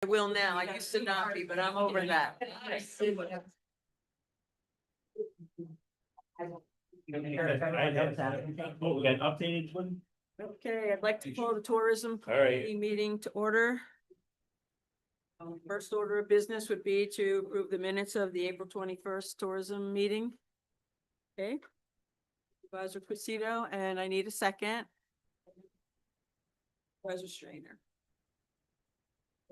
I will now. I used to not be, but I'm over that. Oh, we got an updated one? Okay, I'd like to call the tourism All right. committee meeting to order. First order of business would be to approve the minutes of the April 21st tourism meeting. Okay. Supervisor Cressito, and I need a second. Supervisor Strainer.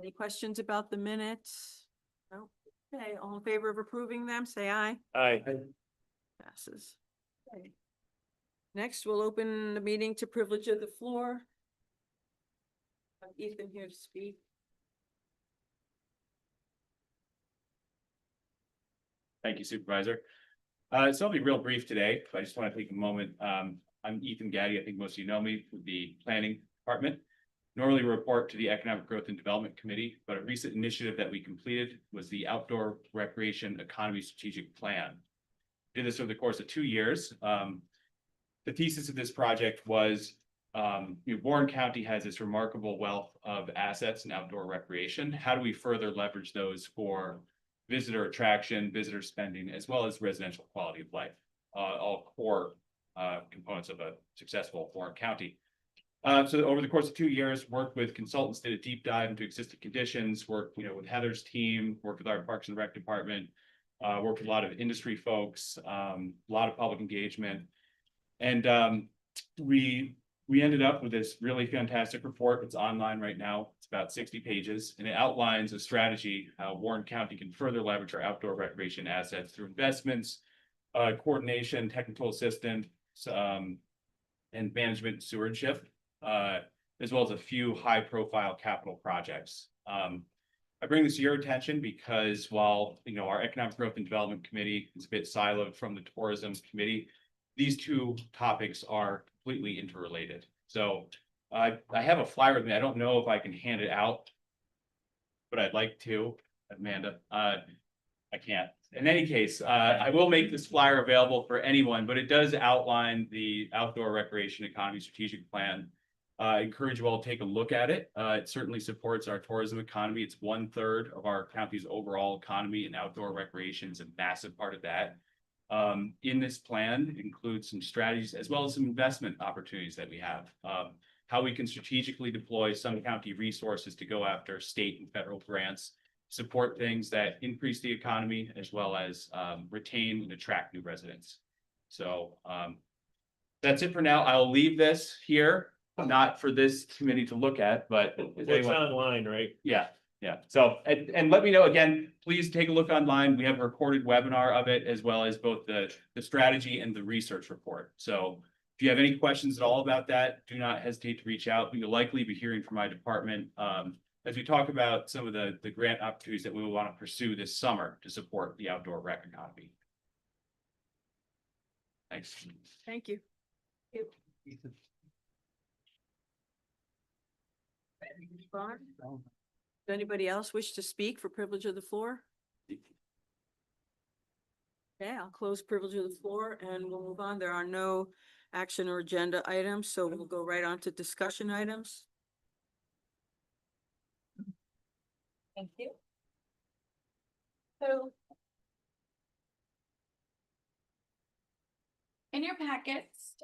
Any questions about the minutes? No? Okay, all in favor of approving them, say aye. Aye. Passes. Okay. Next, we'll open the meeting to privilege of the floor. Have Ethan here to speak. Thank you, Supervisor. So I'll be real brief today. I just want to take a moment. I'm Ethan Gaddy. I think most of you know me with the Planning Department. Normally report to the Economic Growth and Development Committee, but a recent initiative that we completed was the Outdoor Recreation Economy Strategic Plan. Did this over the course of 2 years. The thesis of this project was Warren County has this remarkable wealth of assets in outdoor recreation. How do we further leverage those for visitor attraction, visitor spending, as well as residential quality of life? All core components of a successful Warren County. So over the course of 2 years, worked with consultants, did a deep dive into existing conditions, worked with Heather's team, worked with our Parks and Rec department, worked with a lot of industry folks, a lot of public engagement. And we ended up with this really fantastic report. It's online right now. It's about 60 pages, and it outlines a strategy how Warren County can further leverage our outdoor recreation assets through investments, coordination, technical assistance, and management and stewardship, as well as a few high-profile capital projects. I bring this to your attention because while our Economic Growth and Development Committee is a bit siloed from the Tourism Committee, these two topics are completely interrelated. So I have a flyer with me. I don't know if I can hand it out, but I'd like to, Amanda. I can't. In any case, I will make this flyer available for anyone, but it does outline the Outdoor Recreation Economy Strategic Plan. I encourage you all to take a look at it. It certainly supports our tourism economy. It's 1/3 of our county's overall economy, and outdoor recreation is a massive part of that. In this plan, it includes some strategies as well as some investment opportunities that we have. How we can strategically deploy some county resources to go after state and federal grants, support things that increase the economy, as well as retain and attract new residents. So that's it for now. I'll leave this here, not for this committee to look at, but It's online, right? yeah. Yeah, so, and let me know again, please take a look online. We have a recorded webinar of it, as well as both the strategy and the research report. So if you have any questions at all about that, do not hesitate to reach out. You'll likely be hearing from my department as we talk about some of the grant opportunities that we will want to pursue this summer to support the outdoor rec economy. Thanks. Thank you. Does anybody else wish to speak for privilege of the floor? Okay, I'll close privilege of the floor and we'll move on. There are no action or agenda items, so we'll go right on to discussion items. Thank you. So in your packets,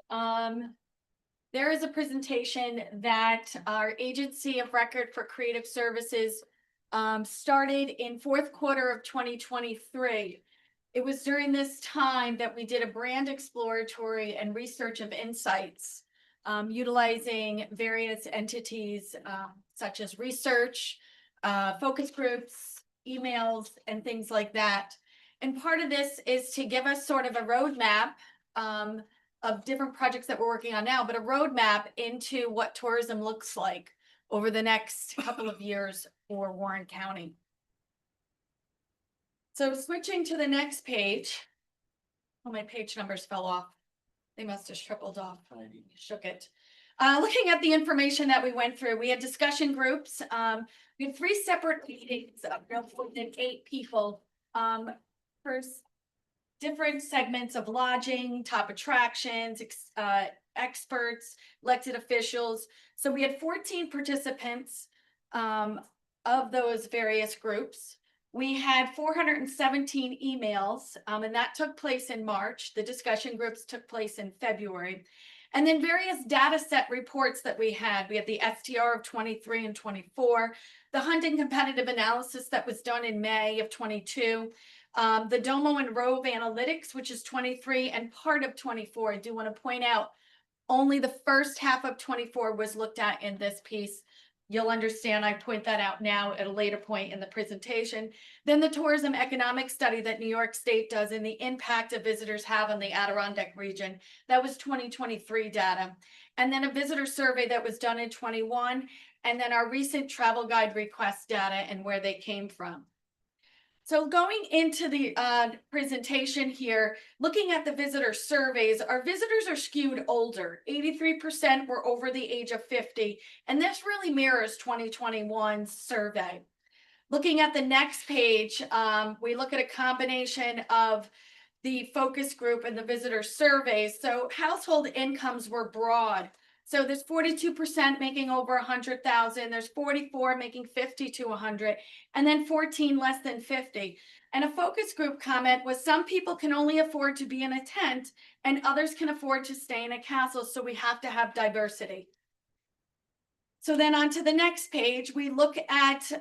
there is a presentation that our agency of record for creative services started in fourth quarter of 2023. It was during this time that we did a brand exploratory and research of insights, utilizing various entities such as research, focus groups, emails, and things like that. And part of this is to give us sort of a roadmap of different projects that we're working on now, but a roadmap into what tourism looks like over the next couple of years for Warren County. So switching to the next page, oh, my page numbers fell off. They must have tripled off. I shook it. Looking at the information that we went through, we had discussion groups. We had 3 separate meetings of more than 8 people. First, different segments of lodging, top attractions, experts, elected officials. So we had 14 participants. of those various groups. We had 417 emails, and that took place in March. The discussion groups took place in February. And then various data set reports that we had. We had the STR of 23 and 24, the hunting competitive analysis that was done in May of 22, the Domo and Rove analytics, which is 23 and part of 24. I do want to point out only the first half of 24 was looked at in this piece. You'll understand I point that out now at a later point in the presentation. Then the tourism economic study that New York State does and the impact of visitors have on the Adirondack region. That was 2023 data. And then a visitor survey that was done in 21. And then our recent travel guide request data and where they came from. So going into the presentation here, looking at the visitor surveys, our visitors are skewed older. 83% were over the age of 50, and this really mirrors 2021's survey. Looking at the next page, we look at a combination of the focus group and the visitor surveys. So household incomes were broad. So there's 42% making over 100,000. There's 44 making 50 to 100, and then 14 less than 50. And a focus group comment was some people can only afford to be in a tent and others can afford to stay in a castle. So we have to have diversity. So then on to the next page, we look at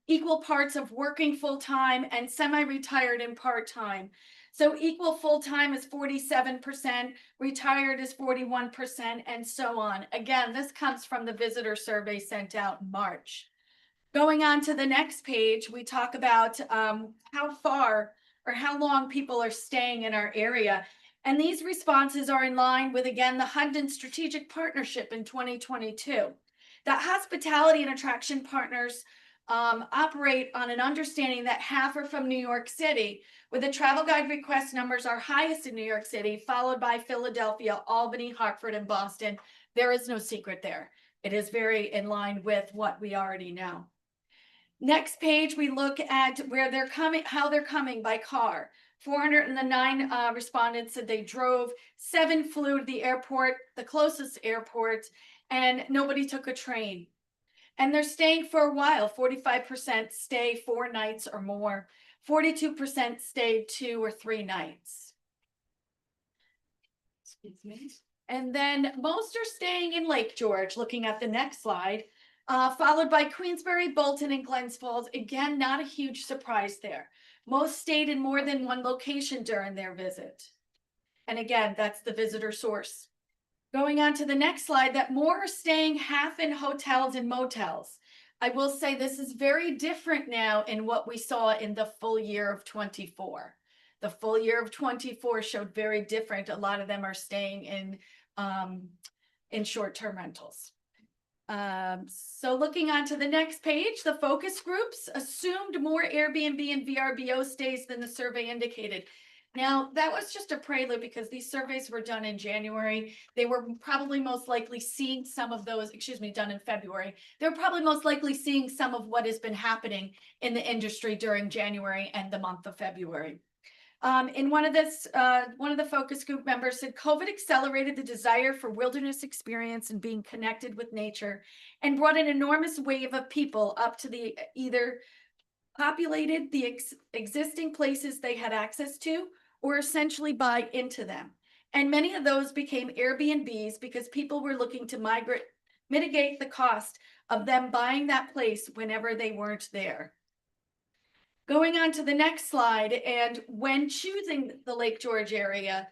equal parts of working full-time and semi-retired and part-time. So equal full-time is 47%, retired is 41%, and so on. Again, this comes from the visitor survey sent out in March. Going on to the next page, we talk about how far or how long people are staying in our area. And these responses are in line with, again, the Hunden Strategic Partnership in 2022. That hospitality and attraction partners operate on an understanding that half are from New York City, with the travel guide request numbers are highest in New York City, followed by Philadelphia, Albany, Hartford, and Boston. There is no secret there. It is very in line with what we already know. Next page, we look at where they're coming, how they're coming by car. 409 respondents said they drove, 7 flew to the airport, the closest airport, and nobody took a train. And they're staying for a while. 45% stay 4 nights or more. 42% stayed 2 or 3 nights. Excuse me. And then most are staying in Lake George, looking at the next slide, followed by Queensbury, Bolton, and Glens Falls. Again, not a huge surprise there. Most stayed in more than one location during their visit. And again, that's the visitor source. Going on to the next slide, that more are staying half in hotels and motels. I will say this is very different now in what we saw in the full year of 24. The full year of 24 showed very different. A lot of them are staying in short-term rentals. So looking on to the next page, the focus groups assumed more Airbnb and VRBO stays than the survey indicated. Now, that was just a prelude because these surveys were done in January. They were probably most likely seeing some of those, done in February. They're probably most likely seeing some of what has been happening in the industry during January and the month of February. In one of the focus group members said, COVID accelerated the desire for wilderness experience and being connected with nature and brought an enormous wave of people up to the either populated the existing places they had access to or essentially buy into them. And many of those became Airbnbs because people were looking to mitigate the cost of them buying that place whenever they weren't there. Going on to the next slide, and when choosing the Lake George area,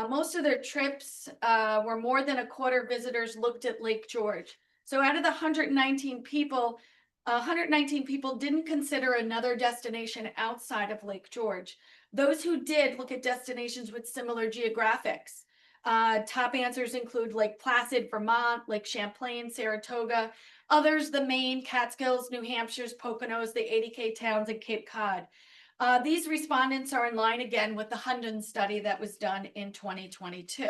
most of their trips were more than a quarter visitors looked at Lake George. So out of the 119 people, 119 people didn't consider another destination outside of Lake George. Those who did look at destinations with similar geographics. Top answers include Lake Placid, Vermont, Lake Champlain, Saratoga. Others, the Maine, Catskills, New Hampshire's, Poconos, the 80K towns, and Cape Cod. These respondents are in line again with the Hunden study that was done in 2022.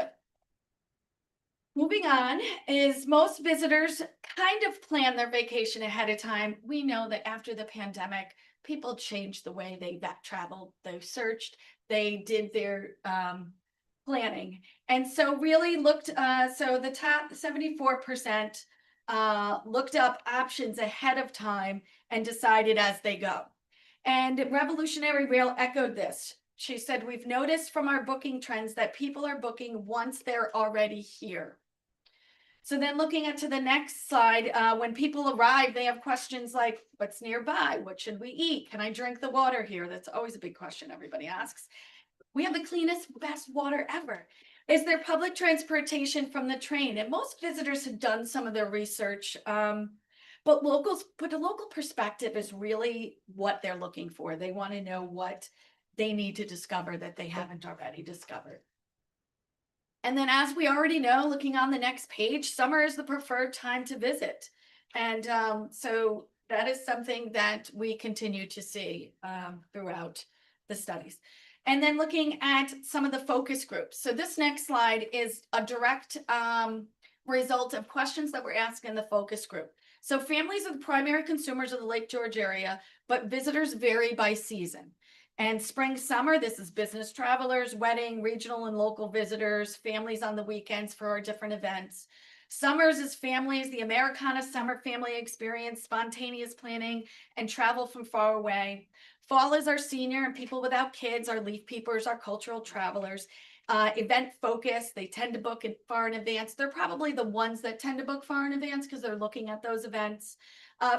Moving on is most visitors kind of plan their vacation ahead of time. We know that after the pandemic, people changed the way they traveled, they searched, they did their planning. And so really looked, so the top 74% looked up options ahead of time and decide it as they go. And Revolutionary Rail echoed this. She said, we've noticed from our booking trends that people are booking once they're already here. So then looking at to the next slide, when people arrive, they have questions like, what's nearby? What should we eat? Can I drink the water here? That's always a big question everybody asks. We have the cleanest, best water ever. Is there public transportation from the train? And most visitors have done some of their research, but a local perspective is really what they're looking for. They want to know what they need to discover that they haven't already discovered. And then, as we already know, looking on the next page, summer is the preferred time to visit. And so that is something that we continue to see throughout the studies. And then looking at some of the focus groups. So this next slide is a direct result of questions that were asked in the focus group. So families are the primary consumers of the Lake George area, but visitors vary by season. And spring, summer, this is business travelers, wedding, regional and local visitors, families on the weekends for our different events. Summers is families, the Americana summer family experience, spontaneous planning, and travel from far away. Fall is our senior and people without kids, our leaf peepers, our cultural travelers. Event focus, they tend to book it far in advance. They're probably the ones that tend to book far in advance because they're looking at those events.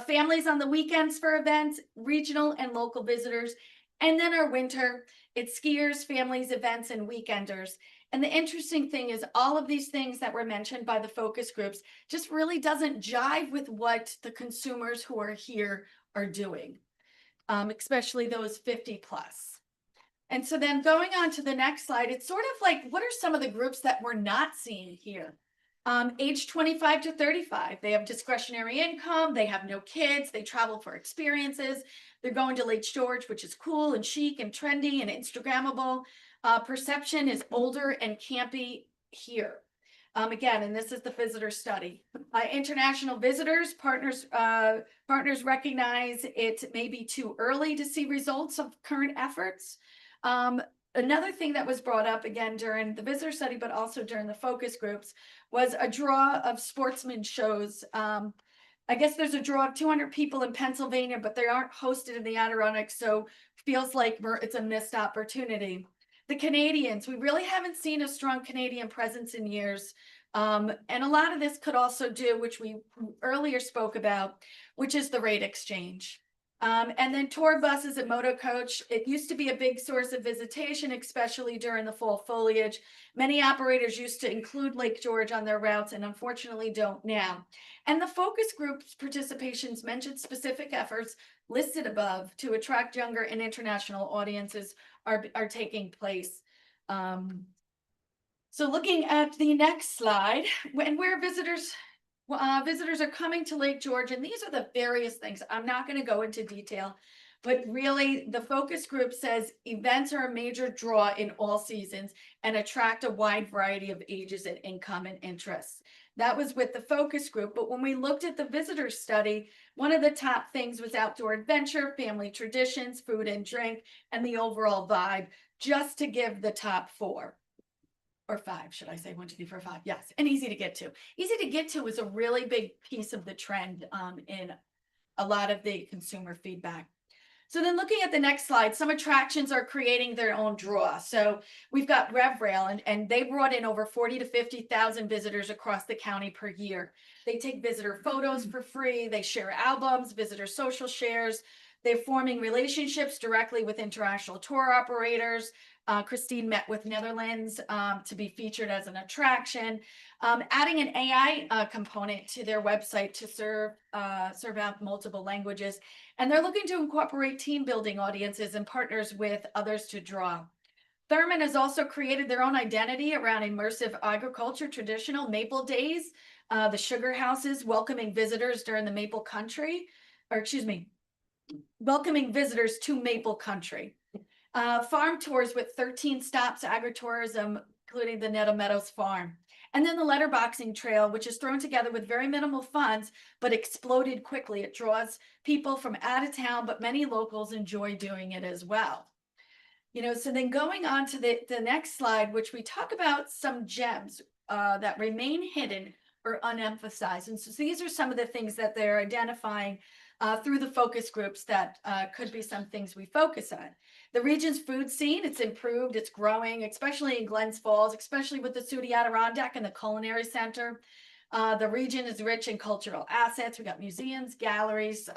Families on the weekends for events, regional and local visitors. And then our winter, it's skiers, families, events, and weekenders. And the interesting thing is all of these things that were mentioned by the focus groups just really doesn't jive with what the consumers who are here are doing, especially those 50 plus. And so then going on to the next slide, it's sort of like, what are some of the groups that we're not seeing here? Age 25 to 35, they have discretionary income, they have no kids, they travel for experiences, they're going to Lake George, which is cool and chic and trendy and Instagrammable. Perception is older and campy here. Again, and this is the visitor study. International visitors, partners recognize it may be too early to see results of current efforts. Another thing that was brought up again during the visitor study, but also during the focus groups, was a draw of sportsman shows. I guess there's a draw of 200 people in Pennsylvania, but they aren't hosted in the Adirondacks, so feels like it's a missed opportunity. The Canadians, we really haven't seen a strong Canadian presence in years. And a lot of this could also do, which we earlier spoke about, which is the rate exchange. And then tour buses and moto coach, it used to be a big source of visitation, especially during the fall foliage. Many operators used to include Lake George on their routes and unfortunately don't now. And the focus groups participations mentioned specific efforts listed above to attract younger and international audiences are taking place. So looking at the next slide, where visitors are coming to Lake George, and these are the various things. I'm not going to go into detail, but really the focus group says events are a major draw in all seasons and attract a wide variety of ages and income and interests. That was with the focus group, but when we looked at the visitor study, one of the top things was outdoor adventure, family traditions, food and drink, and the overall vibe, just to give the top 4. Or 5, should I say 1, 2, 3, 4, 5? Yes, and easy to get to. Easy to get to is a really big piece of the trend in a lot of the consumer feedback. So then looking at the next slide, some attractions are creating their own draw. So we've got RevRail, and they brought in over 40 to 50,000 visitors across the county per year. They take visitor photos for free. They share albums, visitor social shares. They're forming relationships directly with international tour operators. Christine met with Netherlands to be featured as an attraction, adding an AI component to their website to serve out multiple languages. And they're looking to incorporate team building audiences and partners with others to draw. Thurman has also created their own identity around immersive agriculture, traditional Maple Days, the sugar houses welcoming visitors during the Maple Country, welcoming visitors to Maple Country. Farm tours with 13 stops, agritourism, including the Nettle Meadows Farm. And then the letterboxing trail, which is thrown together with very minimal funds, but exploded quickly. It draws people from out of town, but many locals enjoy doing it as well. You know, so then going on to the next slide, which we talk about some gems that remain hidden or unemphasized. And so these are some of the things that they're identifying, through the focus groups that could be some things we focus on. The region's food scene, it's improved, it's growing, especially in Glens Falls, especially with the Sudi Adirondack and the Culinary Center. The region is rich in cultural assets. We got museums, galleries,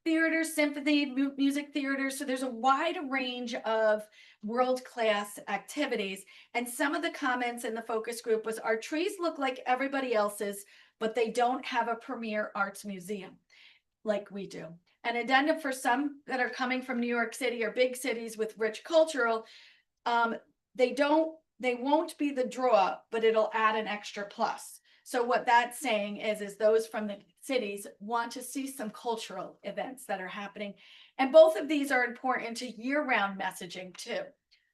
theaters, symphony, music theaters. So there's a wide range of world-class activities. And some of the comments in the focus group was, our trees look like everybody else's, but they don't have a premier arts museum like we do. An addendum for some that are coming from New York City or big cities with rich cultural, they won't be the draw, but it'll add an extra plus. So what that's saying is those from the cities want to see some cultural events that are happening. And both of these are important to year-round messaging too.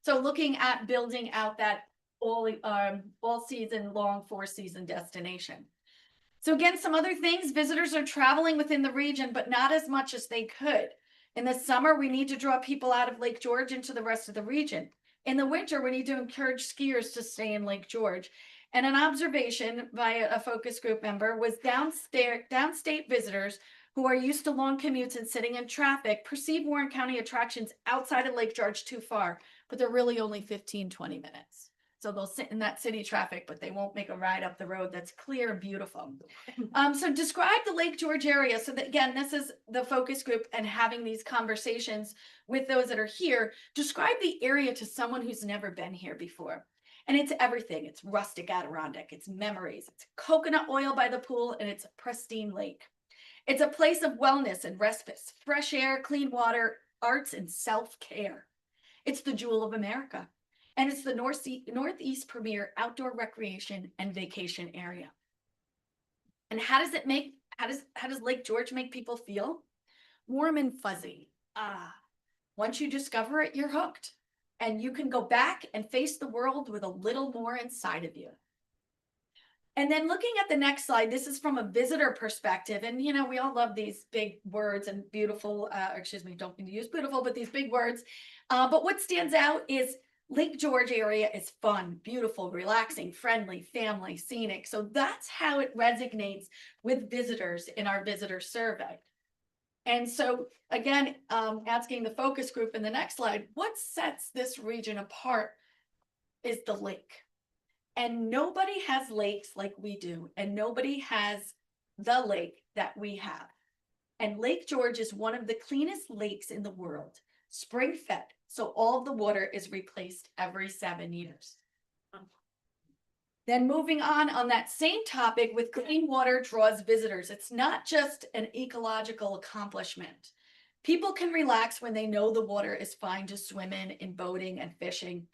So looking at building out that all season long 4-season destination. So again, some other things, visitors are traveling within the region, but not as much as they could. In the summer, we need to draw people out of Lake George into the rest of the region. In the winter, we need to encourage skiers to stay in Lake George. And an observation by a focus group member was downstate visitors who are used to long commutes and sitting in traffic perceive Warren County attractions outside of Lake George too far, but they're really only 15, 20 minutes. So they'll sit in that city traffic, but they won't make a ride up the road that's clear and beautiful. So describe the Lake George area. So that, again, this is the focus group and having these conversations with those that are here. Describe the area to someone who's never been here before. And it's everything. It's rustic Adirondack, it's memories, it's coconut oil by the pool, and it's a pristine lake. It's a place of wellness and respite, fresh air, clean water, arts, and self-care. It's the jewel of America. And it's the Northeast premier outdoor recreation and vacation area. And how does Lake George make people feel? Warm and fuzzy. Once you discover it, you're hooked. And you can go back and face the world with a little more inside of you. And then looking at the next slide, this is from a visitor perspective. And, you know, we all love these big words and beautiful, don't mean to use beautiful, but these big words. But what stands out is Lake George area is fun, beautiful, relaxing, friendly, family, scenic. So that's how it resonates with visitors in our visitor survey. And so again, asking the focus group in the next slide, what sets this region apart is the lake. And nobody has lakes like we do, and nobody has the lake that we have. And Lake George is one of the cleanest lakes in the world, spring fed. So all of the water is replaced every 7 years. Then moving on that same topic, with clean water draws visitors. It's not just an ecological accomplishment. People can relax when they know the water is fine to swim in boating and fishing.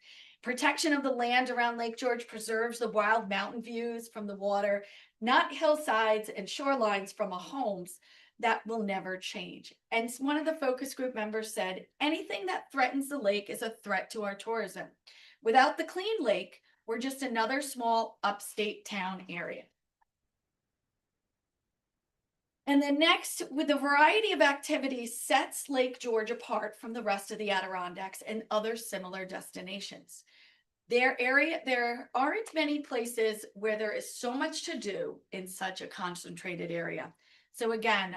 Protection of the land around Lake George preserves the wild mountain views from the water, not hillsides and shorelines from our homes. That will never change. And one of the focus group members said, anything that threatens the lake is a threat to our tourism. Without the clean lake, we're just another small upstate town area. And then next, with the variety of activities sets Lake George apart from the rest of the Adirondacks and other similar destinations. There aren't many places where there is so much to do in such a concentrated area. So again,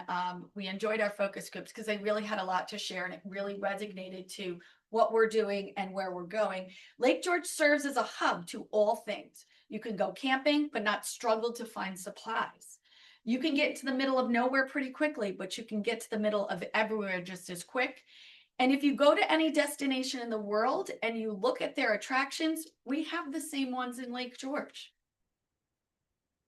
we enjoyed our focus groups because they really had a lot to share, and it really resonated to what we're doing and where we're going. Lake George serves as a hub to all things. You can go camping, but not struggle to find supplies. You can get to the middle of nowhere pretty quickly, but you can get to the middle of everywhere just as quick. And if you go to any destination in the world and you look at their attractions, we have the same ones in Lake George.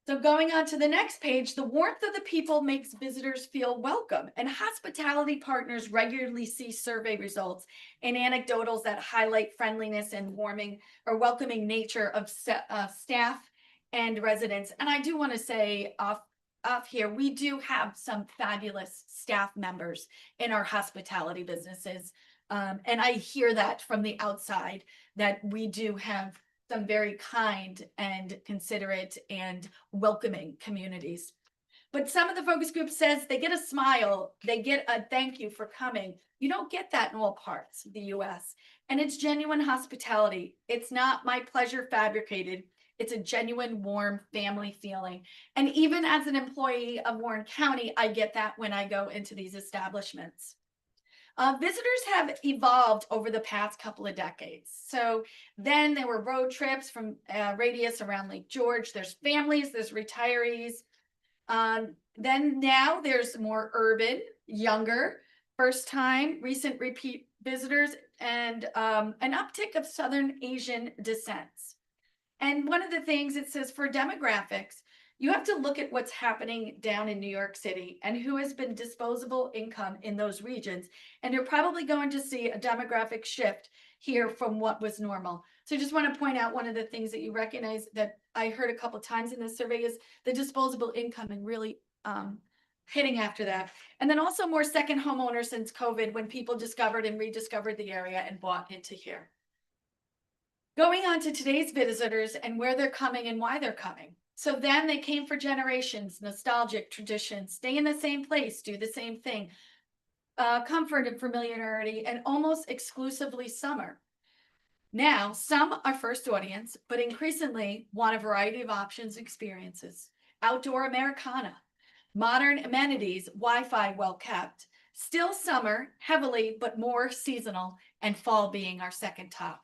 So going on to the next page, the warmth of the people makes visitors feel welcome, and hospitality partners regularly see survey results and anecdotals that highlight friendliness and welcoming nature of staff and residents. And I do want to say off here, we do have some fabulous staff members in our hospitality businesses. And I hear that from the outside, that we do have some very kind and considerate and welcoming communities. But some of the focus group says they get a smile, they get a thank you for coming. You don't get that in all parts of the US. And it's genuine hospitality. It's not my pleasure fabricated. It's a genuine, warm family feeling. And even as an employee of Warren County, I get that when I go into these establishments. Visitors have evolved over the past couple of decades. So then there were road trips from radius around Lake George. There's families, there's retirees. Then now there's more urban, younger, first time, recent repeat visitors, and an uptick of Southern Asian descents. And one of the things it says for demographics, you have to look at what's happening down in New York City and who has been disposable income in those regions. And you're probably going to see a demographic shift here from what was normal. So I just want to point out one of the things that you recognize that I heard a couple times in this survey is the disposable income and really hitting after that. And then also more second homeowners since COVID when people discovered and rediscovered the area and bought into here. Going on to today's visitors and where they're coming and why they're coming. So then they came for generations, nostalgic traditions, stay in the same place, do the same thing, comfort and familiarity, and almost exclusively summer. Now, some are first audience, but increasingly want a variety of options, experiences, outdoor Americana, modern amenities, Wi-Fi well kept, still summer, heavily, but more seasonal, and fall being our second top.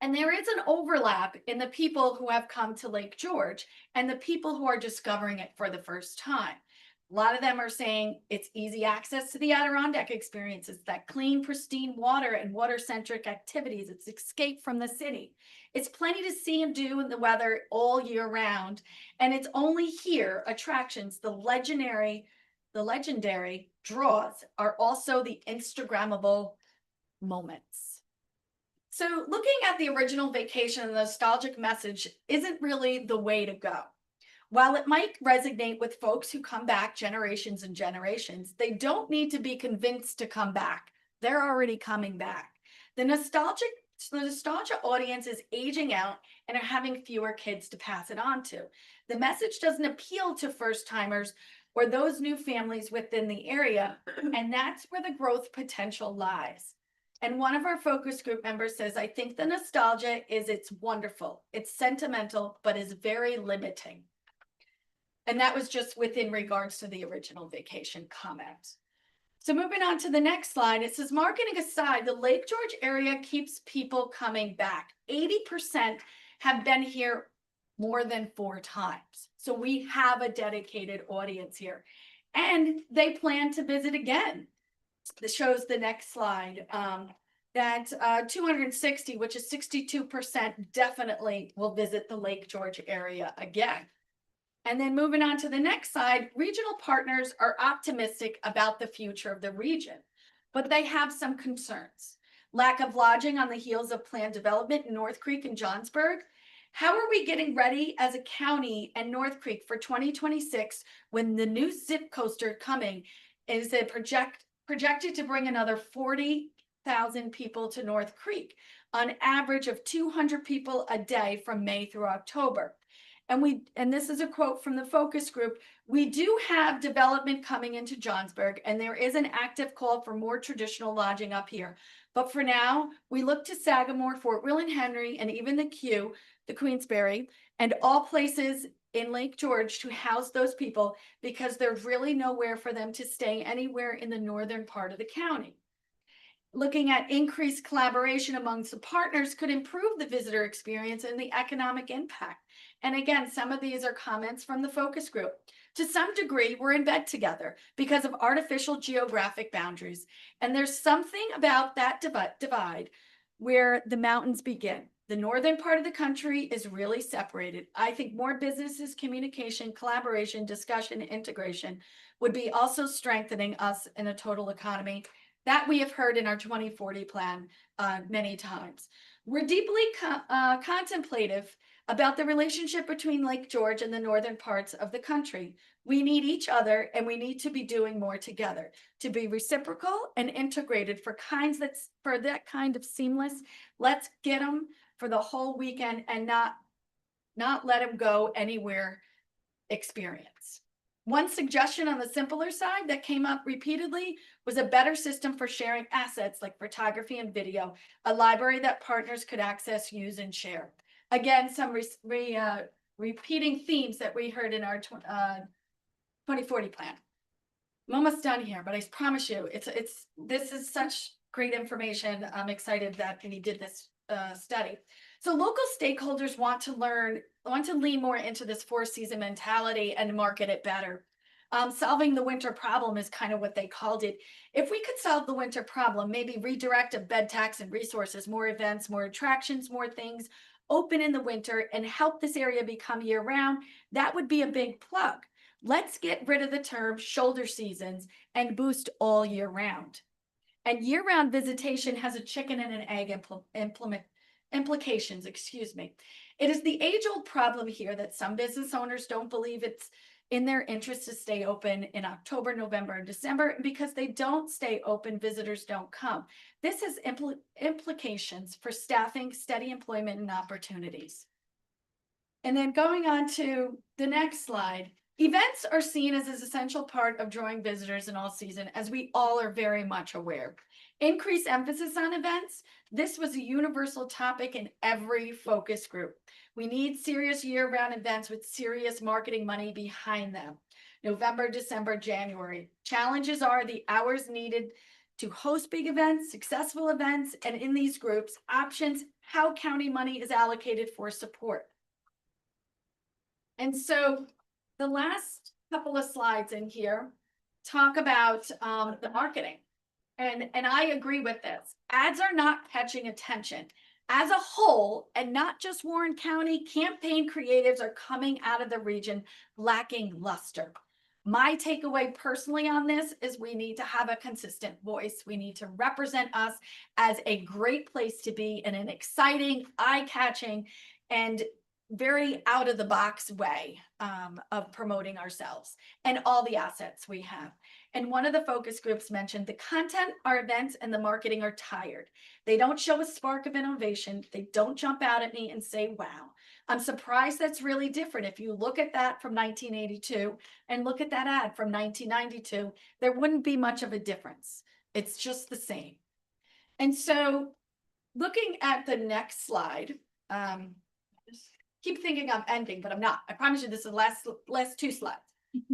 And there is an overlap in the people who have come to Lake George and the people who are discovering it for the first time. A lot of them are saying it's easy access to the Adirondack experiences, that clean, pristine water and water-centric activities. It's escape from the city. It's plenty to see and do in the weather all year round. And it's only here attractions, the legendary draws are also the Instagrammable moments. So looking at the original vacation, the nostalgic message isn't really the way to go. While it might resonate with folks who come back generations and generations, they don't need to be convinced to come back. They're already coming back. The nostalgia audience is aging out and are having fewer kids to pass it on to. The message doesn't appeal to first timers or those new families within the area, and that's where the growth potential lies. And one of our focus group members says, I think the nostalgia it's wonderful, it's sentimental, but is very limiting. And that was just within regards to the original vacation comment. So moving on to the next slide, it says, marketing aside, the Lake George area keeps people coming back. 80% have been here more than 4 times. So we have a dedicated audience here. And they plan to visit again. This shows the next slide. That 260, which is 62%, definitely will visit the Lake George area again. And then moving on to the next slide, regional partners are optimistic about the future of the region, but they have some concerns. Lack of lodging on the heels of planned development in North Creek and Johnsburg. How are we getting ready as a county and North Creek for 2026 when the new zip coaster coming is projected to bring another 40,000 people to North Creek, on average of 200 people a day from May through October. And this is a quote from the focus group, we do have development coming into Johnsburg, and there is an active call for more traditional lodging up here. But for now, we look to Sagamore, Fort William Henry, and even the Q, the Queensberry, and all places in Lake George to house those people because there's really nowhere for them to stay anywhere in the northern part of the county. Looking at increased collaboration amongst the partners could improve the visitor experience and the economic impact. And again, some of these are comments from the focus group. To some degree, we're in bed together because of artificial geographic boundaries. And there's something about that divide where the mountains begin. The northern part of the country is really separated. I think more businesses, communication, collaboration, discussion, integration would be also strengthening us in a total economy. That we have heard in our 2040 plan many times. We're deeply contemplative about the relationship between Lake George and the northern parts of the country. We need each other and we need to be doing more together to be reciprocal and integrated for that kind of seamless. Let's get them for the whole weekend and not let them go anywhere experience. One suggestion on the simpler side that came up repeatedly was a better system for sharing assets like photography and video, a library that partners could access, use, and share. Again, some repeating themes that we heard in our 2040 plan. I'm almost done here, but I promise you, this is such great information. I'm excited that we did this study. So local stakeholders want to lean more into this four-season mentality and market it better. Solving the winter problem is kind of what they called it. If we could solve the winter problem, maybe redirect a bed tax and resources, more events, more attractions, more things open in the winter and help this area become year round, that would be a big plug. Let's get rid of the term shoulder seasons and boost all year round. And year round visitation has a chicken and an egg implications, excuse me. It is the age old problem here that some business owners don't believe it's in their interest to stay open in October, November, and December. Because they don't stay open, visitors don't come. This has implications for staffing, steady employment, and opportunities. And then going on to the next slide, events are seen as an essential part of drawing visitors in all season, as we all are very much aware. Increased emphasis on events. This was a universal topic in every focus group. We need serious year-round events with serious marketing money behind them. November, December, January. Challenges are the hours needed to host big events, successful events, and in these groups, options, how county money is allocated for support. And so the last couple of slides in here talk about the marketing. And I agree with this. Ads are not catching attention. As a whole, and not just Warren County, campaign creatives are coming out of the region lacking luster. My takeaway personally on this is we need to have a consistent voice. We need to represent us as a great place to be in an exciting, eye-catching, and very out of the box way of promoting ourselves and all the assets we have. And one of the focus groups mentioned the content, our events, and the marketing are tired. They don't show a spark of innovation. They don't jump out at me and say, wow. I'm surprised that's really different. If you look at that from 1982 and look at that ad from 1992, there wouldn't be much of a difference. It's just the same. And so looking at the next slide, keep thinking I'm ending, but I'm not. I promise you this is the last two slides.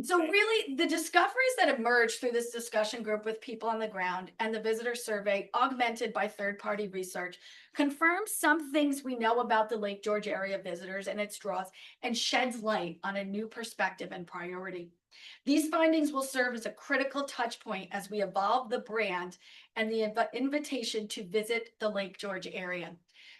So really the discoveries that emerged through this discussion group with people on the ground and the visitor survey augmented by third-party research confirms some things we know about the Lake George area visitors and its draws and sheds light on a new perspective and priority. These findings will serve as a critical touch point as we evolve the brand and the invitation to visit the Lake George area.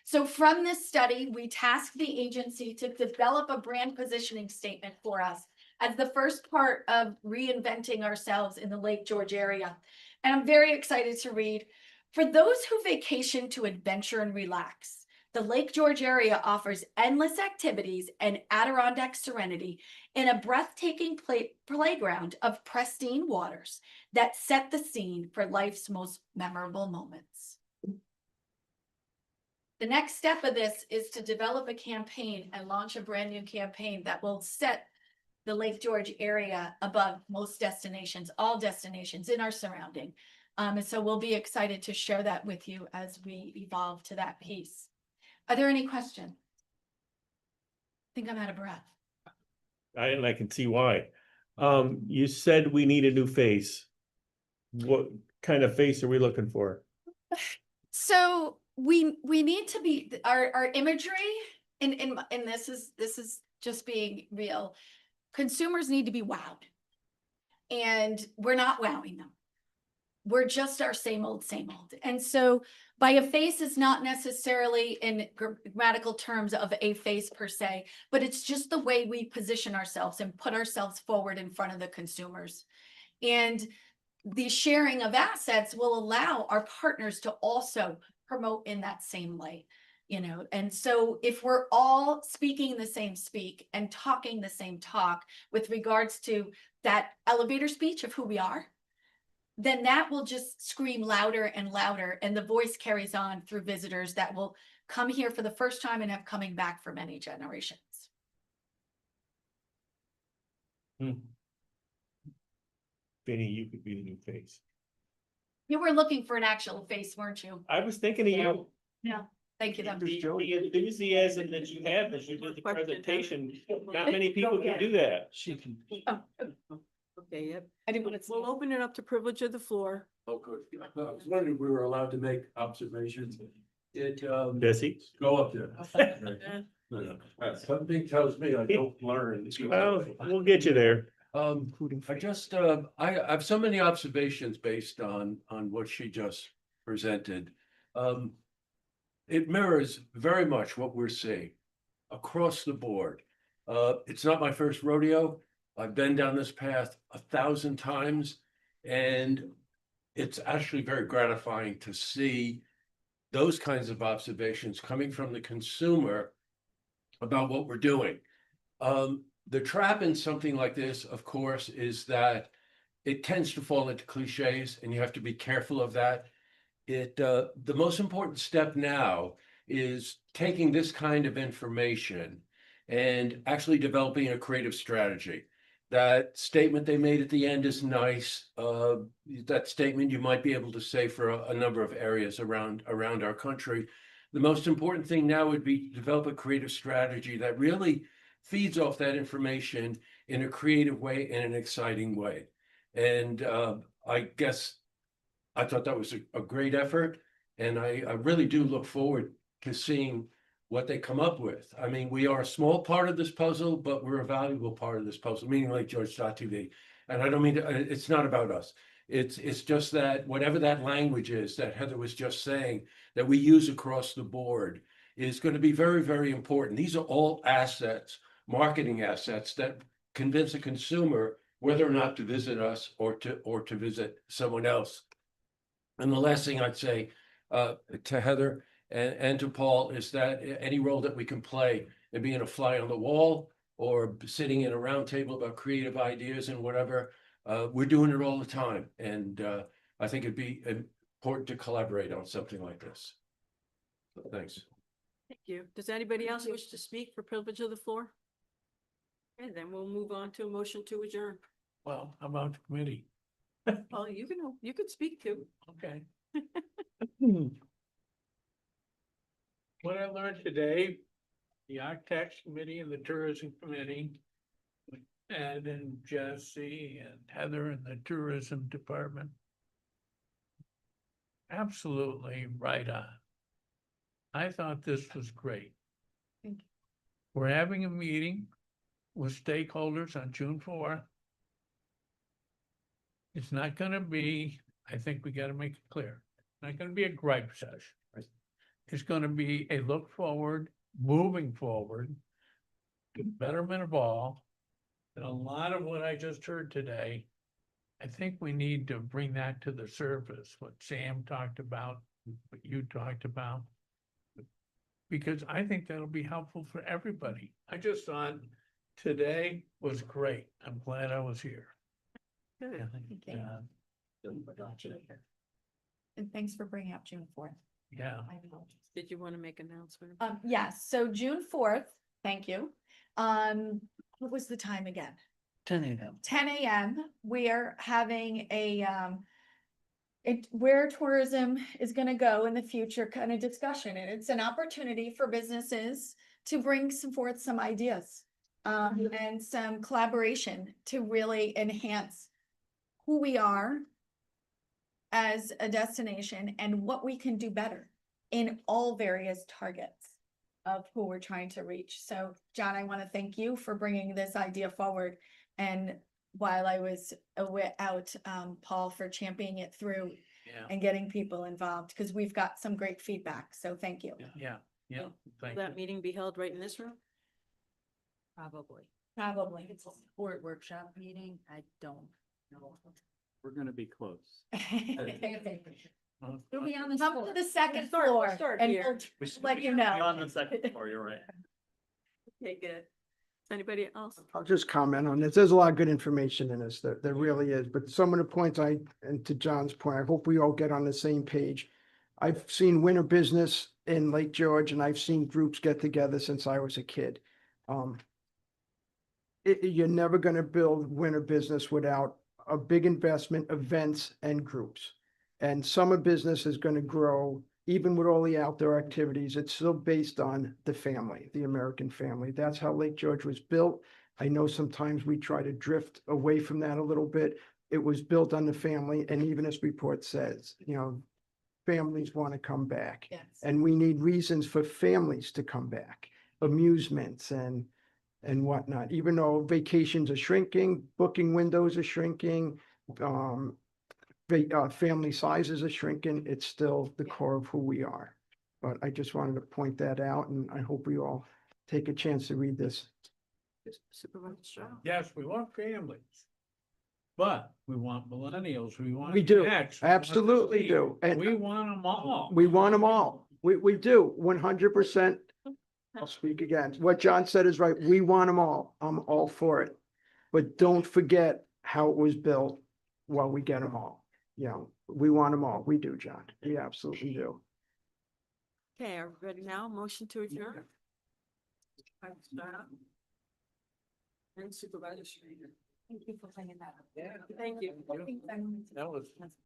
So from this study, we tasked the agency to develop a brand positioning statement for us as the first part of reinventing ourselves in the Lake George area. And I'm very excited to read, for those who vacation to adventure and relax, the Lake George area offers endless activities and Adirondack serenity in a breathtaking playground of pristine waters that set the scene for life's most memorable moments. The next step of this is to develop a campaign and launch a brand new campaign that will set the Lake George area above most destinations, all destinations in our surrounding. And so we'll be excited to share that with you as we evolve to that piece. Are there any questions? I think I'm out of breath. I can see why. You said we need a new face. What kind of face are we looking for? So we need to be our imagery and this is just being real. Consumers need to be wowed, and we're not wowing them. We're just our same old, same old. And so by a face is not necessarily in grammatical terms of a face per se, but it's just the way we position ourselves and put ourselves forward in front of the consumers. And the sharing of assets will allow our partners to also promote in that same light. You know, and so if we're all speaking the same speak and talking the same talk with regards to that elevator speech of who we are, then that will just scream louder and louder, and the voice carries on through visitors that will come here for the first time and have coming back for many generations. Benny, you could be the new face. You were looking for an actual face, weren't you? I was thinking of you. Yeah. Thank you. Dr. The enthusiasm that you have as you did the Question, presentation, not many people can do that. Oh, Okay, yep. I didn't want to. We'll open it up to privilege of the floor. Oh, good. I was wondering if we were allowed to make observations. It, Jesse? go up there. Something tells me I don't learn. Well, we'll get you there. I just, I have so many observations based on what she just presented. It mirrors very much what we're seeing across the board. It's not my first rodeo. I've been down this path 1,000 times, and it's actually very gratifying to see those kinds of observations coming from the consumer about what we're doing. The trap in something like this, of course, is that it tends to fall into cliches, and you have to be careful of that. The most important step now is taking this kind of information and actually developing a creative strategy. That statement they made at the end is nice. That statement you might be able to say for a number of areas around our country. The most important thing now would be to develop a creative strategy that really feeds off that information in a creative way and an exciting way. And I guess I thought that was a great effort, and I really do look forward to seeing what they come up with. I mean, we are a small part of this puzzle, but we're a valuable part of this puzzle, meaning like George.tv. And I don't mean to, it's not about us. It's just that whatever that language is that Heather was just saying that we use across the board is going to be very, very important. These are all assets, marketing assets that convince a consumer whether or not to visit us or to visit someone else. And the last thing I'd say to Heather and to Paul is that any role that we can play in being a fly on the wall or sitting in a round table about creative ideas and whatever, we're doing it all the time. And I think it'd be important to collaborate on something like this. So, thanks. Thank you. Does anybody else wish to speak for privilege of the floor? And then we'll move on to a motion to adjourn. Well, how about the committee? Paul, you could speak too. Okay. What I learned today, the Architects Committee and the Tourism Committee, with Ed and Jesse and Heather in the Tourism Department. Absolutely right on. I thought this was great. Thank you. We're having a meeting with stakeholders on June 4th. It's not gonna be, I think we gotta make it clear, it's not gonna be a gripe session. It's gonna be a look forward, moving forward, to betterment of all. And a lot of what I just heard today, I think we need to bring that to the surface, what Sam talked about, what you talked about. Because I think that'll be helpful for everybody. I just thought today was great. I'm glad I was here. Good. Thank you. And thanks for bringing up June 4th. Yeah. Did you want to make an announcement? Yes, so June 4th, thank you. What was the time again? 10 a.m. 10 a.m. We are having where tourism is going to go in the future kind of discussion. And it's an opportunity for businesses to bring forth some ideas and some collaboration to really enhance who we are as a destination and what we can do better in all various targets of who we're trying to reach. So John, I want to thank you for bringing this idea forward. And while I was out, Paul, for championing it through and getting people involved, because we've got some great feedback. So thank you. Yeah. Will Thank that you. meeting be held right in this room? Probably. Probably. It's a support workshop meeting. I don't know. We're gonna be close. You'll be on come to the second We'll floor start and here. we'll let you know. On the second floor, you're right. Okay, good. Anybody else? I'll just comment on this. There's a lot of good information in this. There really is. But some of the points and to John's point, I hope we all get on the same page. I've seen winter business in Lake George and I've seen groups get together since I was a kid. You're never going to build winter business without a big investment, events and groups. And summer business is going to grow even with all the outdoor activities, it's still based on the family, the American family. That's how Lake George was built. I know sometimes we try to drift away from that a little bit. It was built on the family, and even this report says, families want to come back. Yes. And we need reasons for families to come back, amusements and whatnot. Even though vacations are shrinking, booking windows are shrinking, family sizes are shrinking, it's still the core of who we are. But I just wanted to point that out, and I hope we all take a chance to read this. Supervisor Stroud. Yes, we want families. But we want millennials, we want. We do, Gen X, we want the absolutely Z, do. And We want them all. we want them all. We do, 100%. I'll speak again. What John said is right. We want them all. I'm all for it. But don't forget how it was built while we get them all. We want them all. We do, John. We absolutely do. Okay, are we ready now? Motion to adjourn? Supervisor Stroud. And Supervisor Schrader. Thank you for bringing that up. Yeah. Thank you. That was